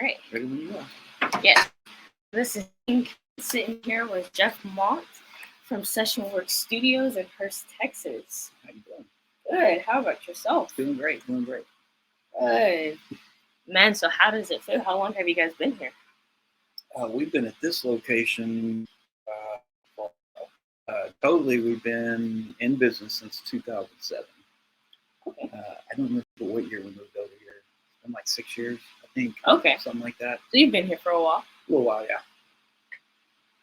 right. Ready when you are. Yes. This is King sitting here with Jeff Mont from Session Work Studios in Hurst, Texas. How you doing? Good. How about yourself? Doing great. Doing great. Good. Man, so how does it feel? How long have you guys been here? We've been at this location. Totally, we've been in business since 2007. Okay. I don't remember what year we moved over here. It's been like 6 years, I think. Okay. Something like that. So you've been here for a while? A little while, yeah.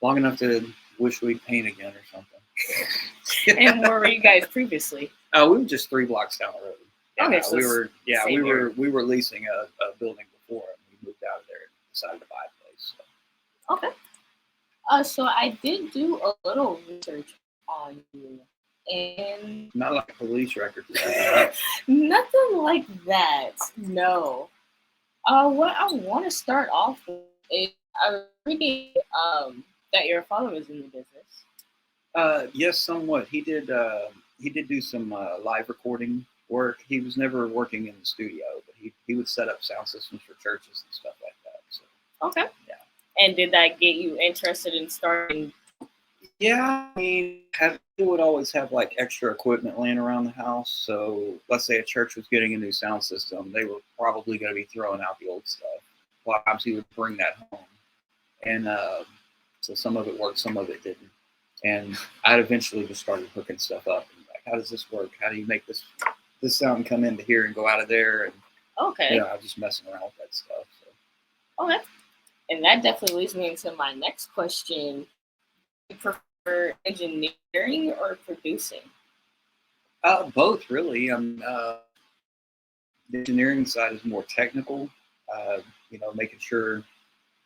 Long enough to wish we'd paint again or something. And where were you guys previously? We were just 3 blocks down the road. Yeah, Okay, so we were leasing a building before, and we moved out of there and decided to buy a place. So. Okay. So I did do a little research on you, and Not like police records. nothing like that. No. What I want to start off with is I was reading that your father was in the business. Yes, somewhat. He did do some live recording work. He was never working in the studio, but he would set up sound systems for churches and stuff like that. So. Okay. Yeah. And did that get you interested in starting? Yeah, I mean, we would always have like extra equipment laying around the house. So let's say a church was getting a new sound system, they were probably going to be throwing out the old stuff. A lot of times he would bring that home, and so some of it worked, some of it didn't. And I eventually just started hooking stuff up. And like, how does this work? How do you make this sound come into here and go out of there? And okay, I was just messing around with that stuff. So. Okay, and that definitely leads me into my next question: do you prefer engineering or producing? Both, really. The engineering side is more technical. Making sure,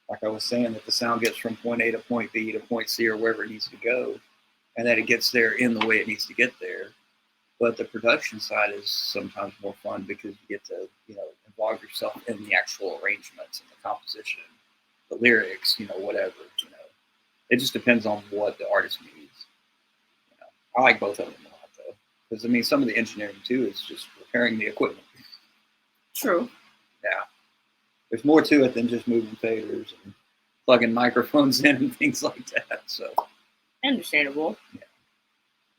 like I was saying, that the sound gets from point A to point B to point C or wherever it needs to go, and that it gets there in the way it needs to get there. But the production side is sometimes more fun because you get to, involve yourself in the actual arrangements and the composition, the lyrics, whatever. It just depends on what the artist needs. I like both of them a lot, though, because some of the engineering too is just repairing the equipment. True. Yeah. There's more to it than just moving faders and plugging microphones in and things like that. So understandable. Yeah.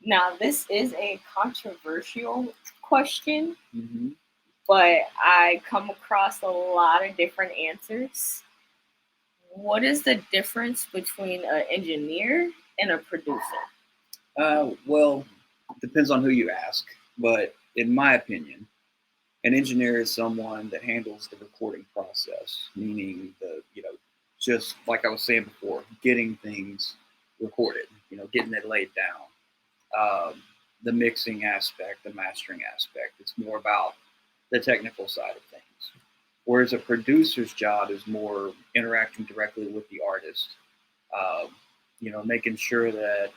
Now, this is a controversial question, mm-hmm. but I come across a lot of different answers. What is the difference between an engineer and a producer? Well, it depends on who you ask, but in my opinion, an engineer is someone that handles the recording process, meaning just like I was saying before, getting things recorded, getting it laid down. The mixing aspect, the mastering aspect, it's more about the technical side of things. Whereas a producer's job is more interacting directly with the artist, making sure that,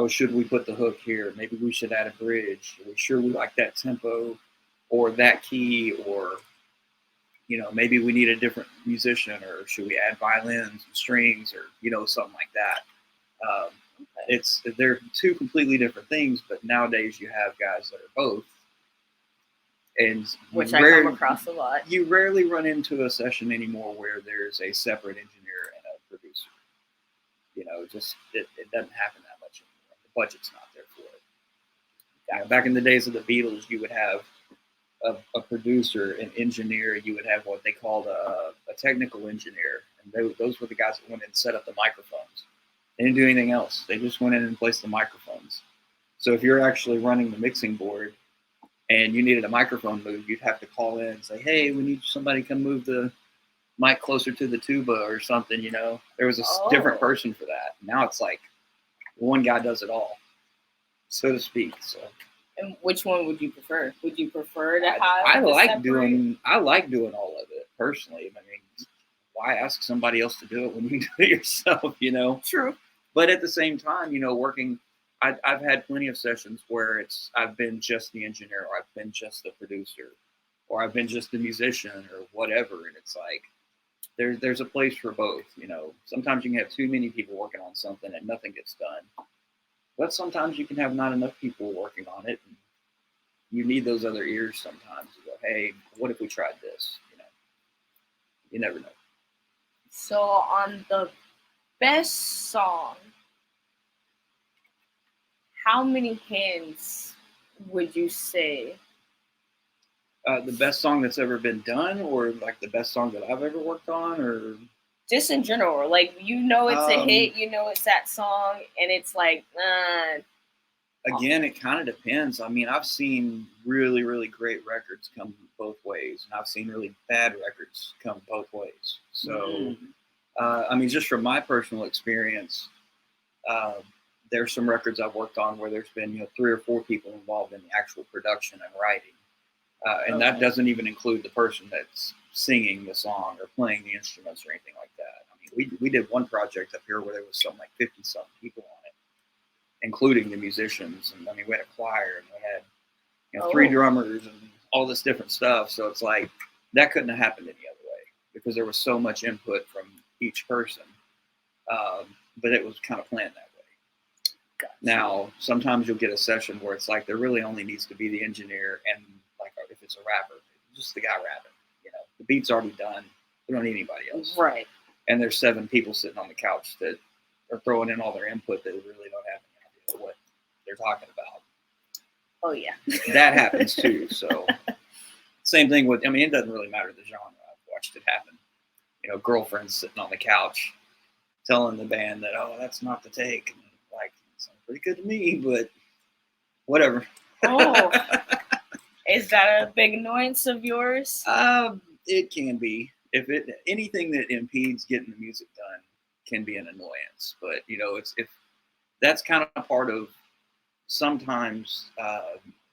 should we put the hook here? Maybe we should add a bridge. Are we sure we like that tempo or that key? Or, maybe we need a different musician, or should we add violins and strings, or, something like that. They're two completely different things, but nowadays you have guys that are both. And which I come across a lot. You rarely run into a session anymore where there's a separate engineer and a producer. It doesn't happen that much anymore. The budget's not there for it. Back in the days of the Beatles, you would have a producer, an engineer. You would have what they called a technical engineer, and those were the guys that went in and set up the microphones. They didn't do anything else. They just went in and placed the microphones. So if you're actually running the mixing board and you needed a microphone moved, you'd have to call in and say, hey, we need somebody to come move the mic closer to the tuba or something, There was a different person for that. Now it's like one guy does it all, so to speak. So. And which one would you prefer? Would you prefer to have I like doing all of it personally. Why ask somebody else to do it when you can do it yourself, True. But at the same time, working, I've had plenty of sessions where I've been just the engineer, or I've been just the producer, or I've been just the musician, or whatever. And it's like, there's a place for both, Sometimes you can have too many people working on something and nothing gets done. But sometimes you can have not enough people working on it. And you need those other ears sometimes to go, hey, what if we tried this? You never know. So on the best song, how many hands would you say? The best song that's ever been done, or like the best song that I've ever worked on, or Just in general, like it's a um, hit, it's that song, and it's like, again, it kind of depends. I mean, I've seen really, really great records come both ways, and I've seen really bad records come both ways. So, mm, I mean, just from my personal experience, uh, there's some records I've worked on where there's been 3 or 4 people involved in the actual production and writing, and that okay. doesn't even include the person that's singing the song or playing the instruments or anything like that. I mean, we did one project up here where there was something like 50 something people on it, including the musicians, and I mean we had a choir and we had 3 Oh, drummers and all this different stuff. So it's like that couldn't have happened any other way because there was so much input from each person. But it was kind of planned that way. gotcha. Now, sometimes you'll get a session where it's like there really only needs to be the engineer and like if it's a rapper, just the guy rapping. The beat's already done. We don't need anybody else. Right. And there's 7 people sitting on the couch that are throwing in all their input that really don't have any idea what they're talking about. Oh yeah. That happens too. So same thing with, I mean, it doesn't really matter the genre. I've watched it happen. Girlfriends sitting on the couch telling the band that, oh, that's not the take. And like, it sounds pretty good to me, but whatever. Oh, is that a big annoyance of yours? It can be. If anything that impedes getting the music done can be an annoyance. But it's if that's kind of part of sometimes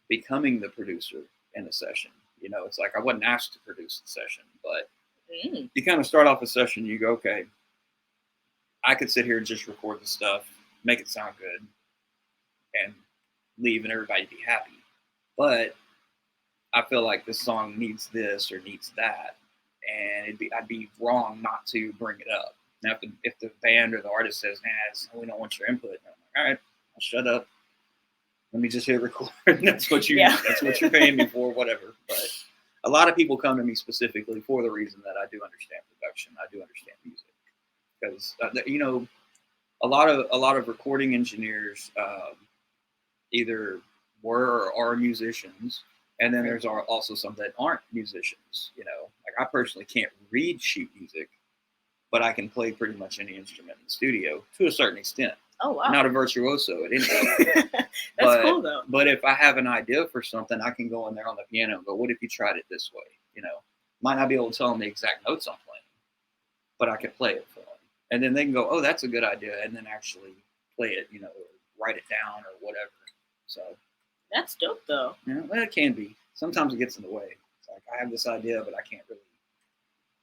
becoming the producer in a session. It's like I wasn't asked to produce the session, but Mm. you kind of start off a session. You go, okay, I could sit here and just record the stuff, make it sound good, and leave, and everybody be happy. But I feel like this song needs this or needs that, and I'd be wrong not to bring it up. Now, if the band or the artist says, "Nah, we don't want your input," I'm like, all right, I'll shut up. Let me just hit record. That's what you're paying me for, whatever. But a lot of people come to me specifically for the reason that I do understand production. I do understand music because a lot of recording engineers either were or are musicians, and then there's also some that aren't musicians. Like I personally can't read sheet music, but I can play pretty much any instrument in the studio to a certain extent. Oh wow. I'm not a virtuoso at any That's cool though. But if I have an idea for something, I can go in there on the piano and go, "What if you tried it this way?" Might not be able to tell them the exact notes I'm playing, but I can play it for them, and then they can go, "Oh, that's a good idea," and then actually play it, or write it down or whatever. So That's dope though. well, it can be. Sometimes it gets in the way. It's like I have this idea, but I can't really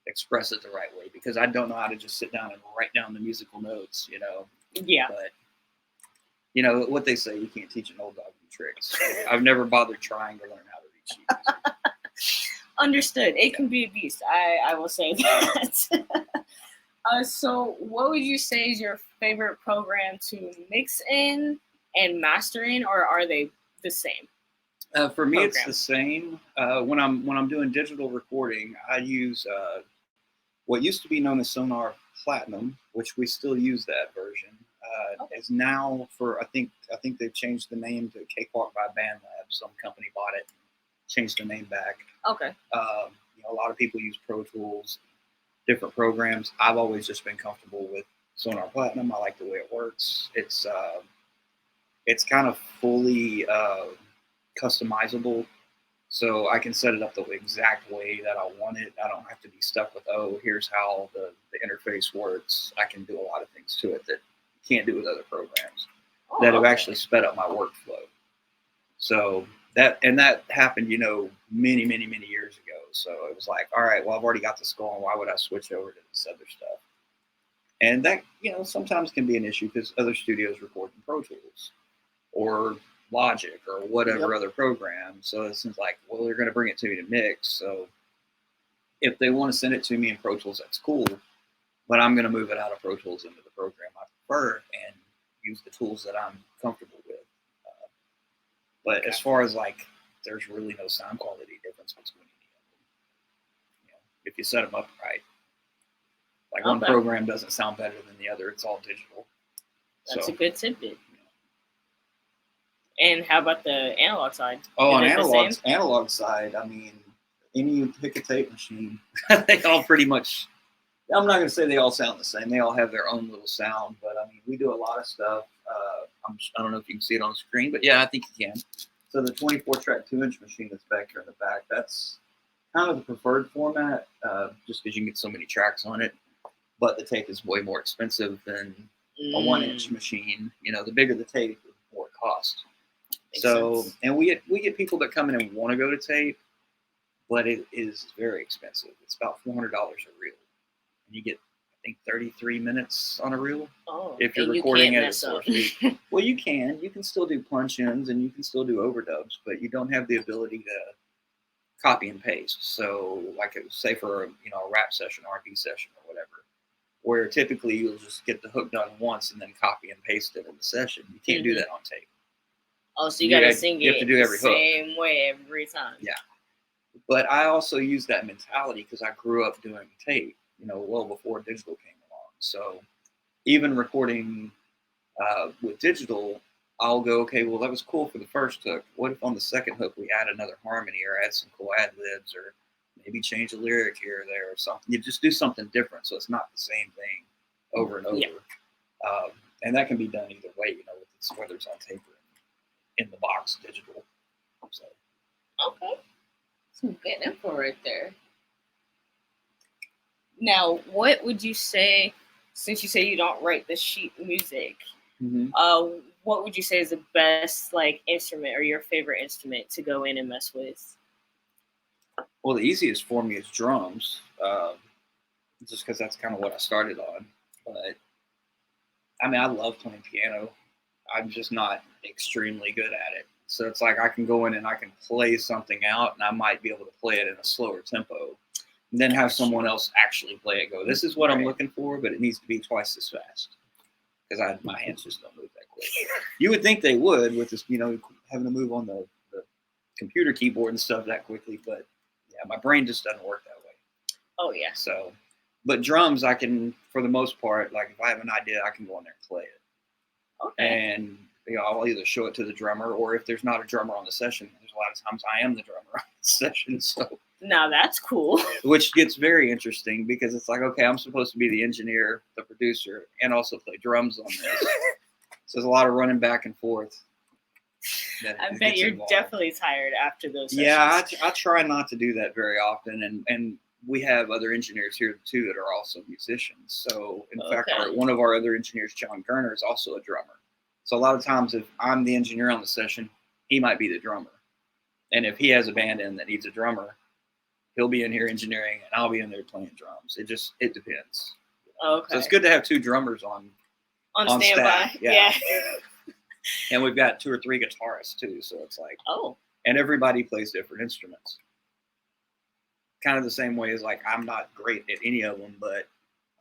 express it the right way because I don't know how to just sit down and write down the musical notes. Yeah. But what they say, you can't teach an old dog new tricks. I've never bothered trying to learn how to read sheet music. Understood. It can be a beast. I will say that. So what would you say is your favorite program to mix in and master in, or are they the same? For me, it's Program. the same. When I'm doing digital recording, I use what used to be known as Sonar Platinum, which we still use that version. Okay. Is now for I think they've changed the name to Cakewalk by BandLab. Some company bought it, changed the name back. Okay. A lot of people use Pro Tools, different programs. I've always just been comfortable with Sonar Platinum. I like the way it works. It's kind of fully customizable, so I can set it up the exact way that I want it. I don't have to be stuck with, oh, here's how the interface works. I can do a lot of things to it that you can't do with other programs that have actually sped up my workflow. So that happened, many, many, many years ago. So it was like, all right, well, I've already got this going. Why would I switch over to this other stuff? And that, sometimes can be an issue because other studios record in Pro Tools or Logic or whatever other program. So it seems like, well, they're going to bring it to me to mix. So if they want to send it to me in Pro Tools, that's cool. But I'm going to move it out of Pro Tools into the program I prefer and use the tools that I'm comfortable with. But as far as like, there's really no sound quality difference between any of them. If you set them up right. Like one program doesn't sound better than the other. It's all digital. That's a good tidbit. And how about the analog side? Oh, on analog side, I mean, any pick a tape machine, they all pretty much. I'm not going to say they all sound the same. They all have their own little sound, but I mean, we do a lot of stuff. I don't know if you can see it on the screen, but yeah, I think you can. So the 24-track 2-inch machine that's back here in the back, that's kind of the preferred format, just because you can get so many tracks on it. But the tape is way more expensive than a 1-inch machine. You know, the bigger the tape, the more it costs. And we get people that come in and want to go to tape, but it is very expensive. It's about $400 a reel, and you get, I think, 33 minutes on a reel. Oh, if you're recording at a 4-feet. Well, you can still do punch-ins and you can still do overdubs, but you don't have the ability to copy and paste. So, like, say for a rap session, R&B session, or whatever, where typically you'll just get the hook done once and then copy and paste it in the session. You can't do that on tape. Oh, so you got to sing it the same way every time. Yeah. But I also use that mentality because I grew up doing tape, well before digital came along. So even recording with digital, I'll go, okay, well, that was cool for the first hook. What if on the second hook we add another harmony or add some cool ad-libs or maybe change a lyric here or there or something? You just do something different so it's not the same thing over and over. Yeah. And that can be done either way, whether it's on tape or in the box digital. So. Okay. Some good info right there. Now, what would you say, since you say you don't write the sheet music, what would you say is the best instrument or your favorite instrument to go in and mess with? Well, the easiest for me is drums, just because that's kind of what I started on. But I mean, I love playing piano. I'm just not extremely good at it. So it's like I can go in and I can play something out, and I might be able to play it in a slower tempo, and then have someone else actually play it. Go, this is what I'm looking for, but it needs to be twice as fast because my hands just don't move that quick. You would think they would with this, having to move on the computer keyboard and stuff that quickly, but yeah, my brain just doesn't work that way. Oh yeah. So, but drums, I can, for the most part, like if I have an idea, I can go in there and play it. Okay. And I'll either show it to the drummer, or if there's not a drummer on the session, there's a lot of times I am the drummer on the session. So now that's cool. Which gets very interesting because it's like, okay, I'm supposed to be the engineer, the producer, and also play drums on this. So there's a lot of running back and forth. I bet you're definitely tired after those sessions. Yeah, I try not to do that very often, and we have other engineers here too that are also musicians. So in fact, one of our other engineers, John Gerner, is also a drummer. So a lot of times if I'm the engineer on the session, he might be the drummer. And if he has a band in that needs a drummer, he'll be in here engineering and I'll be in there playing drums. It depends. Okay. So it's good to have two drummers on standby. Staff. Yeah. And we've got 2 or 3 guitarists too. So it's like, and everybody plays different instruments. Kind of the same way as like, I'm not great at any of them, but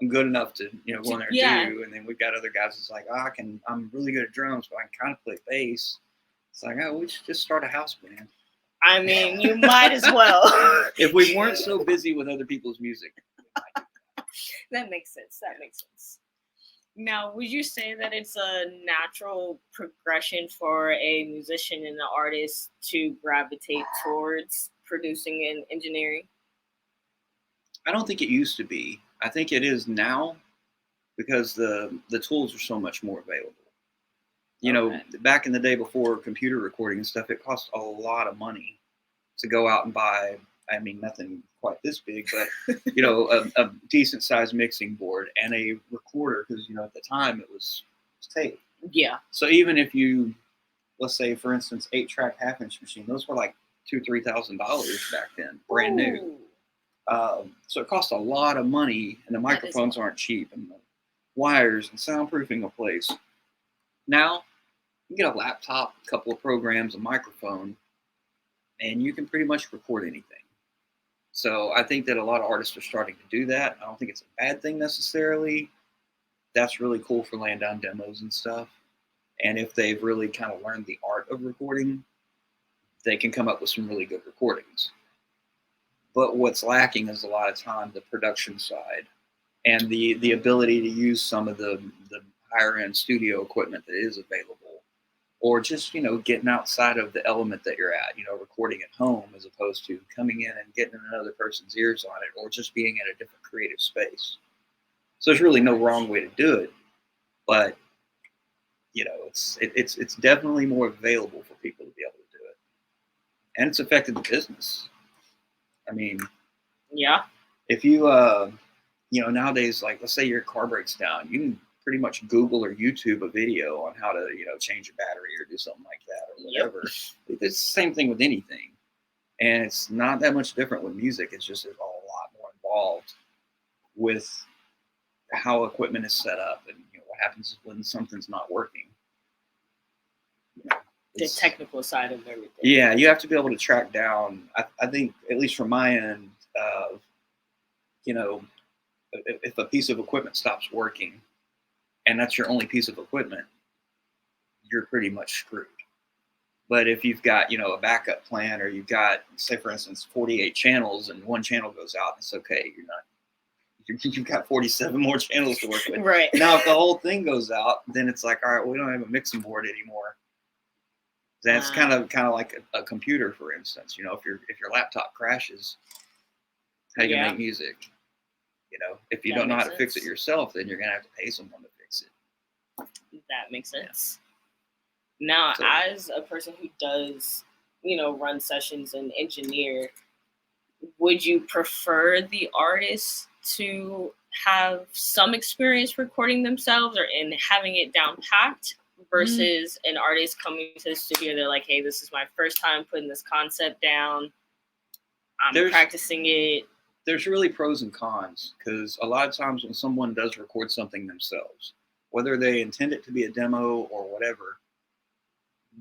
I'm good enough to, go in there and do. And then we've got other guys that's like, I'm really good at drums, but I can kind of play bass. It's like, we should just start a house band. I mean, you might as well. If we weren't so busy with other people's music. That makes sense. Now, would you say that it's a natural progression for a musician and an artist to gravitate towards producing and engineering? I don't think it used to be. I think it is now because the tools are so much more available. Back in the day before computer recording and stuff, it cost a lot of money to go out and buy, I mean, nothing quite this big, but, a decent sized mixing board and a recorder because, at the time it was tape. Yeah. So even if you, let's say, for instance, 8-track 1/2-inch machine, those were like $2,000-$3,000 back then, brand new. So it costs a lot of money, and the microphones aren't cheap, and the wires and soundproofing a place. Now, you get a laptop, a couple of programs, a microphone, and you can pretty much record anything. So I think that a lot of artists are starting to do that. I don't think it's a bad thing necessarily. That's really cool for laying down demos and stuff. And if they've really kind of learned the art of recording, they can come up with some really good recordings. But what's lacking is a lot of time the production side. and the ability to use some of the higher end studio equipment that is available, or just getting outside of the element that you're at, recording at home as opposed to coming in and getting in another person's ears on it, or just being in a different creative space. So there's really no wrong way to do it, but it's definitely more available for people to be able to do it, and it's affected the business. I mean, yeah, if you nowadays, like, let's say your car breaks down, you can pretty much Google or YouTube a video on how to change a battery or do something like that or whatever. Yep. It's the same thing with anything, and it's not that much different with music. It's just there's a lot more involved with how equipment is set up and what happens when something's not working. The technical side of everything. Yeah, you have to be able to track down. I think, at least from my end, if a piece of equipment stops working, and that's your only piece of equipment, you're pretty much screwed. But if you've got a backup plan, or you've got, say for instance, 48 channels, and one channel goes out, it's okay. You've got 47 more channels to work with. Right. Now, if the whole thing goes out, then it's like, all right, we don't have a mixing board anymore. That's kind of like a computer, for instance. If your laptop crashes, how you make music? If you don't know how to fix it yourself, then you're gonna have to pay someone to fix it. That makes sense. Yeah. Now, as a person who does, run sessions and engineer, would you prefer the artist to have some experience recording themselves or in having it down packed versus an artist coming to the studio? They're like, hey, this is my first time putting this concept down. I'm practicing it. There's really pros and cons, because a lot of times when someone does record something themselves, whether they intend it to be a demo or whatever,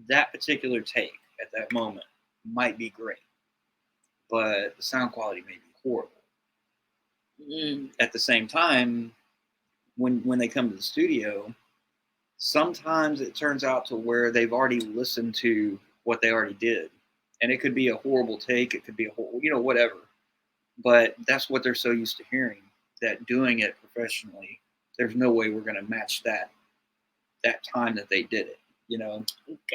that particular take at that moment might be great, but the sound quality may be horrible. At the same time, when they come to the studio, sometimes it turns out to where they've already listened to what they already did, and it could be a horrible take, it could be a whole, whatever. But that's what they're so used to hearing, that doing it professionally, there's no way we're going to match that time that they did it,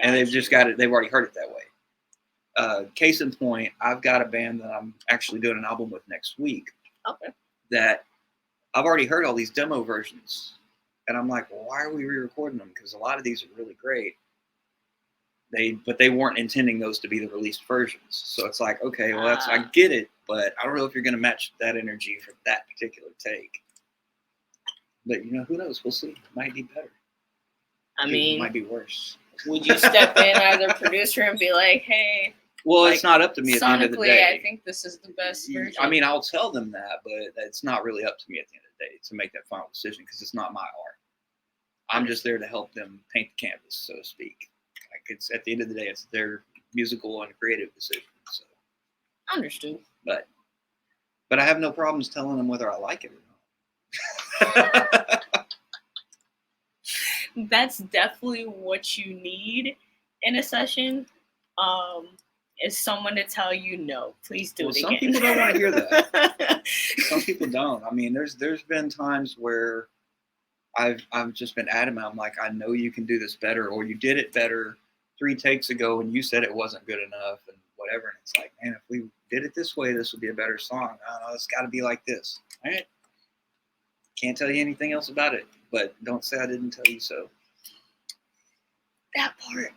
and they've just got it. They've already heard it that way. Case in point, I've got a band that I'm actually doing an album with next week. Okay. That I've already heard all these demo versions, and I'm like, well, why are we re-recording them? Because a lot of these are really great. But they weren't intending those to be the released versions. So it's like, okay, well, I get it, but I don't know if you're going to match that energy for that particular take. But who knows? We'll see. It might be better. It might be worse. Would you step in as a producer and be like, hey? Well, it's not up to me at the end of the day. I think this is the best version. I mean, I'll tell them that, but it's not really up to me at the end of the day to make that final decision, because it's not my art. I'm just there to help them paint the canvas, so to speak. Like, it's at the end of the day, it's their musical and creative decision. So understood. But I have no problems telling them whether I like it or not. That's definitely what you need in a session. Is someone to tell you, no, please do it again. Some people don't want to hear that. Some people don't. I mean, there's been times where I've just been adamant. I'm like, I know you can do this better, or you did it better 3 takes ago and you said it wasn't good enough and whatever. And it's like, man, if we did it this way, this would be a better song. I don't know, it's got to be like this. All right. Can't tell you anything else about it, but don't say I didn't tell you so. That part.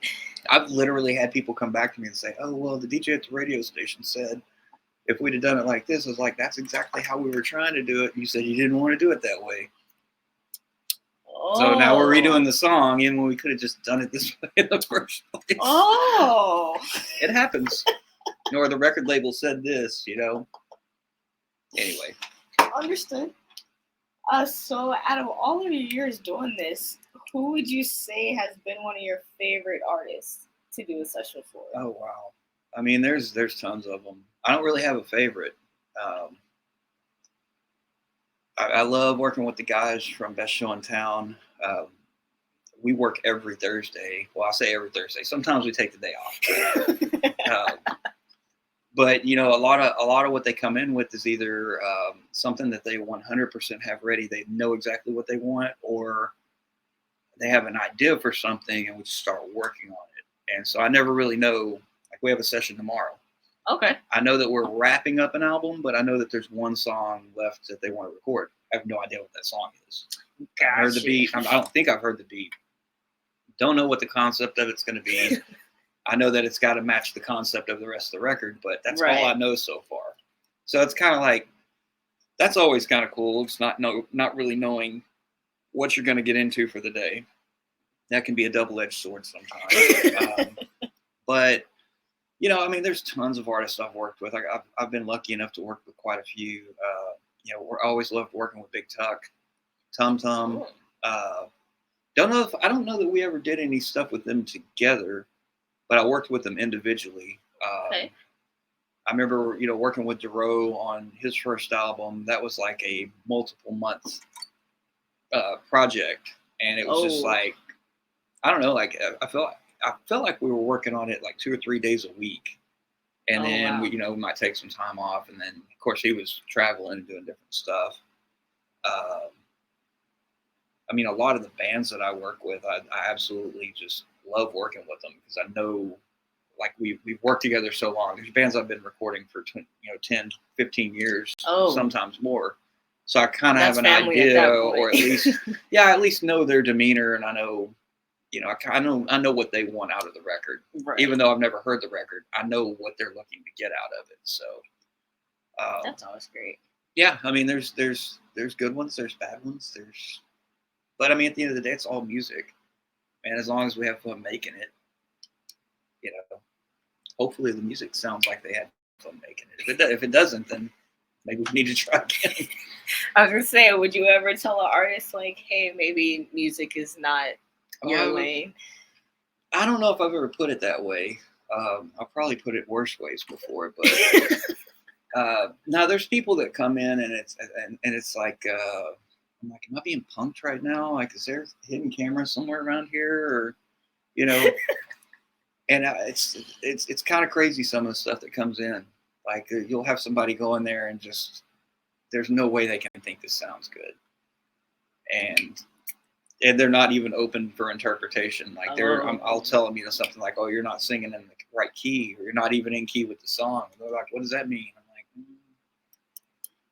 I've literally had people come back to me and say, oh, well, the DJ at the radio station said if we'd have done it like this, I was like, that's exactly how we were trying to do it. You said you didn't want to do it that way. So now we're redoing the song, even when we could have just done it this way in the first place. Oh. It happens. Or the record label said this, Anyway. Understood. So out of all of your years doing this, who would you say has been one of your favorite artists to do a session for? Oh, wow. I mean, there's tons of them. I don't really have a favorite. I love working with the guys from Best Show in Town. We work every Thursday. Well, I say every Thursday. Sometimes we take the day off. But you know, a lot of what they come in with is either something that they 100% have ready. They know exactly what they want, or they have an idea for something, and we just start working on it. And so I never really know. Like we have a session tomorrow. Okay. I know that we're wrapping up an album, but I know that there's one song left that they want to record. I have no idea what that song is. I heard the beat. I don't think I've heard the beat. Don't know what the concept of it's going to be. I know that it's got to match the concept of the rest of the record, but that's all I know so far. So it's kind of like, that's always kind of cool. It's not really knowing what you're going to get into for the day. That can be a double-edged sword sometimes. But you know, I mean, there's tons of artists I've worked with. I've been lucky enough to work with quite a few. You know, I always loved working with Big Tuck, Tum Tum. I don't know that we ever did any stuff with them together, but I worked with them individually. Okay. I remember, you know, working with Dero on his first album. That was like a multiple month project, and it was just like, I don't know, like I felt like we were working on it like 2 or 3 days a week, and then we, you know, we might take some time off, and then of course he was traveling and doing different stuff. I mean, a lot of the bands that I work with, I absolutely just love working with them because I know, like we've worked together so long. There's bands I've been recording for 10, 15 years, sometimes more. So I kind of have an idea, or at least, I at least know their demeanor, and I know, you know, I know what they want out of the record. Right. Even though I've never heard the record, I know what they're looking to get out of it. So that's always great. Yeah, I mean, there's good ones, there's bad ones, but I mean, at the end of the day, it's all music, and as long as we have fun making it, you know, hopefully the music sounds like they had fun making it. If it doesn't, then maybe we need to try again. I was gonna say, would you ever tell an artist like, "Hey, maybe music is not your lane"? I don't know if I've ever put it that way. I've probably put it worse ways before, but now there's people that come in and it's like, I'm like, am I being punked right now? Like, is there a hidden camera somewhere around here, or you know? And it's kind of crazy, some of the stuff that comes in. Like you'll have somebody go in there and just, there's no way they can think this sounds good, and they're not even open for interpretation. Like I'll tell them, you know, something like, "Oh, you're not singing in the right key, or you're not even in key with the song." And they're like, "What does that mean?" I'm like, I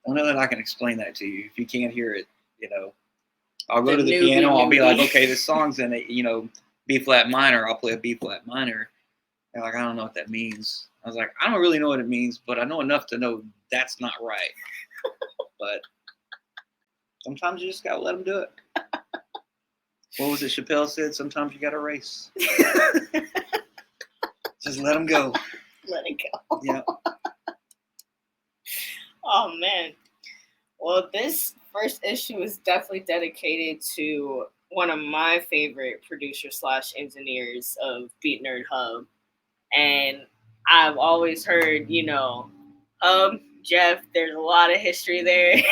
don't know that I can explain that to you. If you can't hear it, you know, I'll go to the piano. I'll be like, "Okay, this song's in it, you know, B flat minor." I'll play a B flat minor. They're like, "I don't know what that means." I was like, "I don't really know what it means, but I know enough to know that's not right." But sometimes you just gotta let them do it. What was it Chappelle said? Sometimes you gotta race. Just let them go. Let it go. Yeah. Oh man. Well, this first issue is definitely dedicated to one of my favorite producers / engineers of Beat Nerd Hub. And I've always heard, you know, Jeff, there's a lot of history there.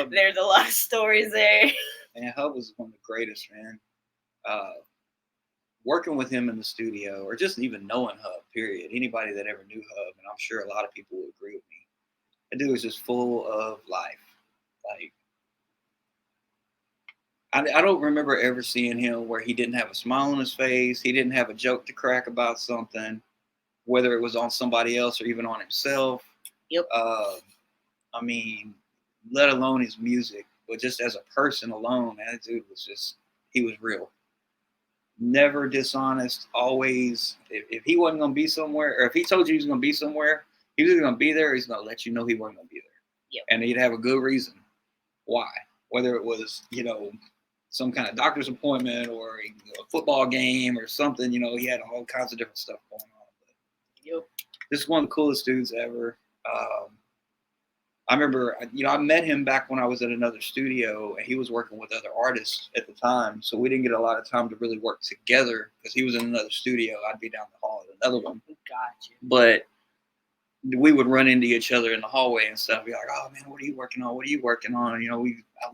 There's a lot of stories there. And Hub was one of the greatest, man. Working with him in the studio, or just even knowing Hub, period. Anybody that ever knew Hub, and I'm sure a lot of people would agree with me, that dude was just full of life. Like, I don't remember ever seeing him where he didn't have a smile on his face. He didn't have a joke to crack about something, whether it was on somebody else or even on himself. Yep. I mean, let alone his music, but just as a person alone, man, that dude was just, he was real. Never dishonest, always. If he wasn't going to be somewhere, or if he told you he was going to be somewhere, he was either going to be there or he's going to let you know he wasn't going to be there. Yep. And he'd have a good reason why. Whether it was, you know, some kind of doctor's appointment or a football game or something, you know, he had all kinds of different stuff going on. But yep. This is one of the coolest dudes ever. I remember, you know, I met him back when I was at another studio, and he was working with other artists at the time. So we didn't get a lot of time to really work together because he was in another studio. I'd be down the hall at another one. Gotcha. But we would run into each other in the hallway and stuff. Be like, "Oh man, what are you working on? What are you working on?" You know,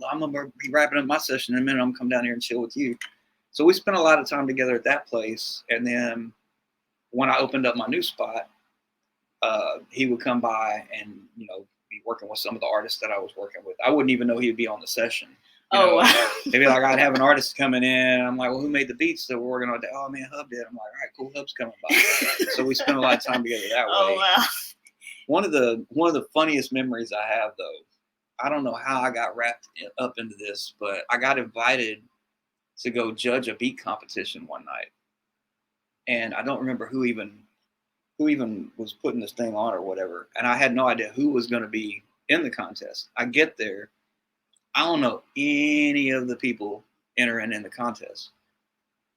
I'm gonna be wrapping up my session in a minute. I'm gonna come down here and chill with you. So we spent a lot of time together at that place. And then when I opened up my new spot, he would come by and, you know, be working with some of the artists that I was working with. I wouldn't even know he'd be on the session. You know, wow. maybe like I'd have an artist coming in. I'm like, well, who made the beats that we're working on? Oh man, Hub did. I'm like, all right, cool. Hub's coming by. So we spent a lot of time together that way. Oh wow. One of the funniest memories I have, though, I don't know how I got wrapped up into this, but I got invited to go judge a beat competition one night, and I don't remember who even was putting this thing on or whatever, and I had no idea who was going to be in the contest. I get there, I don't know any of the people entering in the contest.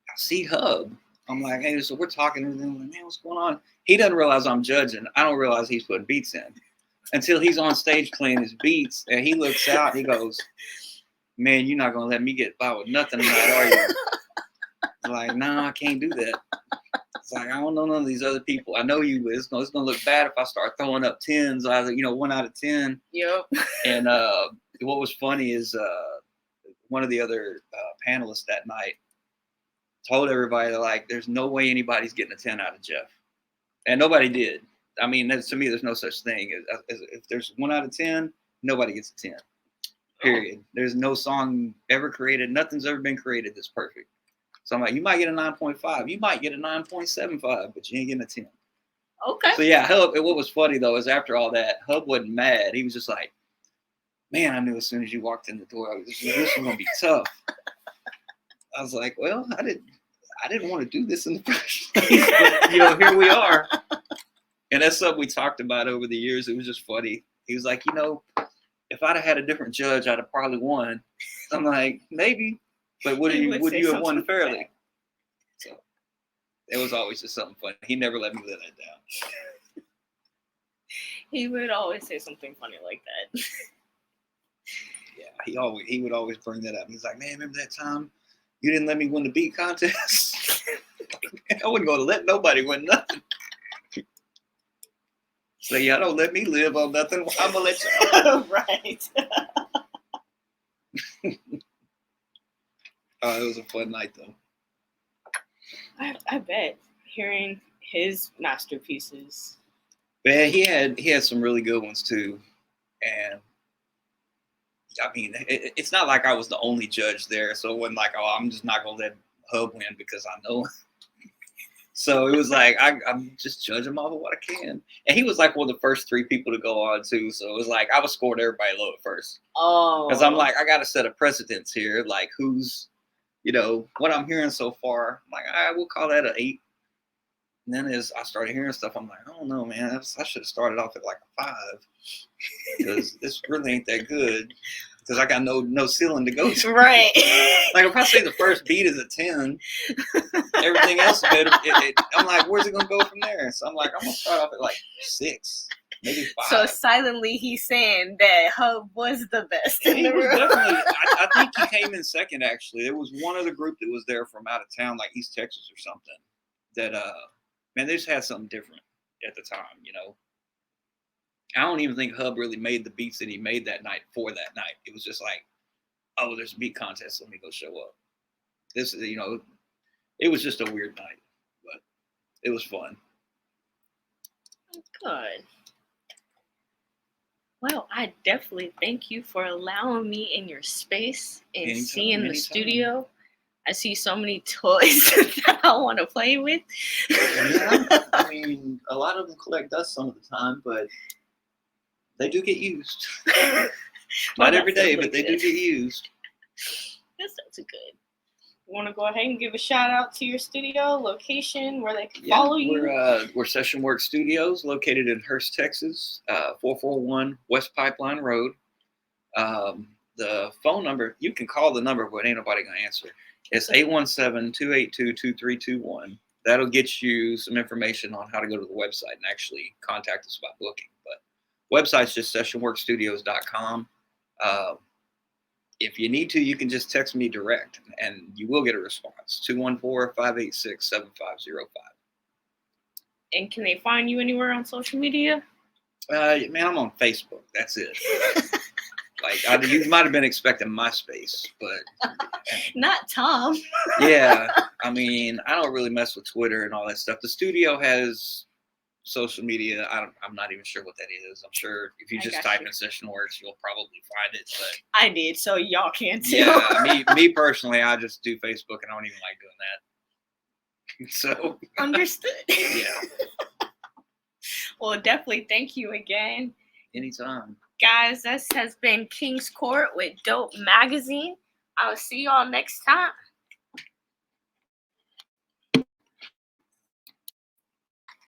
I see Hub. I'm like, hey, so we're talking, and I'm like, man, what's going on? He doesn't realize I'm judging. I don't realize he's putting beats in until he's on stage playing his beats, and he looks out, and he goes, man, you're not gonna let me get by with nothing tonight, are you? I'm like, nah, I can't do that. It's like, I don't know none of these other people. I know you. It's gonna look bad if I start throwing up tens, either, you know, 1 out of 10. Yep. And what was funny is one of the other panelists that night told everybody, like, there's no way anybody's getting a 10 out of Jeff, and nobody did. I mean, to me, there's no such thing as if there's 1 out of 10, nobody gets a 10. Period. There's no song ever created. Nothing's ever been created that's perfect. So I'm like, you might get a 9.5. You might get a 9.75, but you ain't getting a 10. Okay. So yeah, Hub, and what was funny though is after all that, Hub wasn't mad. He was just like, man, I knew as soon as you walked in the door, this was gonna be tough. I was like, well, I didn't want to do this in the first place, but you know, here we are. And that's something we talked about over the years. It was just funny. He was like, you know, if I'd have had a different judge, I'd have probably won. I'm like, maybe, but would you have won fairly? So it was always just something funny. He never let me live that down. He would always say something funny like that. Yeah, he would always bring that up. He's like, man, remember that time you didn't let me win the beat contest? I wasn't going to let nobody win nothing. So yeah, don't let me live on nothing. I'm gonna let you. Right. Oh, it was a fun night though. I bet hearing his masterpieces. Man, he had some really good ones too, and I mean, it's not like I was the only judge there, so it wasn't like, oh, I'm just not gonna let Hub win because I know. So it was like I'm just judging off of what I can, and he was like one of the first 3 people to go on too. So it was like I was scoring everybody low at first. Oh, because I'm like, I got to set a precedence here. Like who's, you know, what I'm hearing so far. I'm like, all right, we'll call that an 8. And then as I started hearing stuff, I'm like, I don't know, man. I should have started off at like a 5 because this really ain't that good. Because I got no ceiling to go to. Right. Like if I say the first beat is a 10, everything else is better. I'm like, where's it gonna go from there? So I'm like, I'm gonna start off at like 6, maybe 5. So silently, he's saying that Hub was the best in He the was room. definitely. I think he came in second. Actually, there was one other group that was there from out of town, like East Texas or something. That man, they just had something different at the time, you know. I don't even think Hub really made the beats that he made that night for that night. It was just like, oh, there's a beat contest. Let me go show up. This is, you know, it was just a weird night, but it was fun. Good. Well, I definitely thank you for allowing me in your space and seeing the studio. I see so many toys that I want to play with. Yeah, I mean, a lot of them collect dust some of the time, but they do get used. Not every day, but they do get used. That's good. You want to go ahead and give a shout out to your studio location where they can follow you? We're Session Work Studios, located in Hurst, Texas, 441 West Pipeline Road. The phone number, you can call the number, but ain't nobody gonna answer. It's 817-282-2321. That'll get you some information on how to go to the website and actually contact us about booking. But website's just sessionworkstudios.com. If you need to, you can just text me direct, and you will get a response. 214-586-7505. And can they find you anywhere on social media? Man, I'm on Facebook. That's it. Like you might have been expecting MySpace, but not Tom. Yeah, I mean, I don't really mess with Twitter and all that stuff. The studio has social media. I'm not even sure what that is. I'm sure if you just type in Session Works, you'll probably find it. But I did, so y'all can too. Yeah, me personally, I just do Facebook, and I don't even like doing that. So understood. Yeah. Well, definitely thank you again. Anytime. Guys, this has been King's Court with Dope Magazine. I'll see y'all next time.